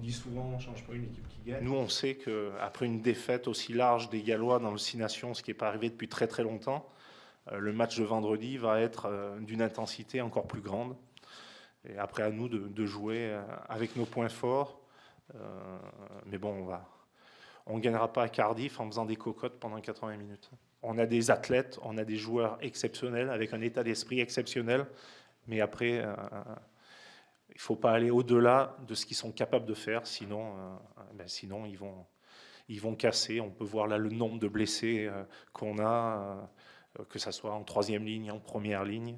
dit souvent, on ne change pas une équipe qui gagne. Nous, on sait qu'après une défaite aussi large des Gallois dans le Six Nations, ce qui n'est pas arrivé depuis très très longtemps, le match de vendredi va être d'une intensité encore plus grande. Et après, à nous de jouer avec nos points forts. Mais bon, on ne gagnera pas à Cardiff en faisant des cocottes pendant 80 minutes. On a des athlètes, on a des joueurs exceptionnels, avec un état d'esprit exceptionnel. Mais après, il ne faut pas aller au-delà de ce qu'ils sont capables de faire, sinon ils vont casser. On peut voir là le nombre de blessés qu'on a, que ce soit en troisième ligne, en première ligne.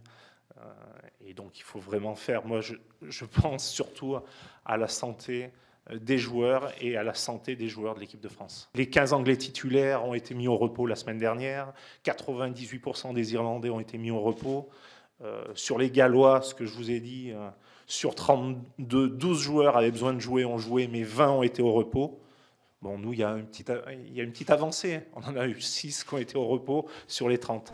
Et donc il faut vraiment faire, moi je pense surtout à la santé des joueurs et à la santé des joueurs de l'équipe de France. Les 15 Anglais titulaires ont été mis au repos la semaine dernière, 98% des Irlandais ont été mis au repos. Sur les Gallois, ce que je vous ai dit, sur 32, 12 joueurs avaient besoin de jouer, ont joué, mais 20 ont été au repos. Bon, nous, il y a une petite avancée. On en a eu 6 qui ont été au repos sur les 30.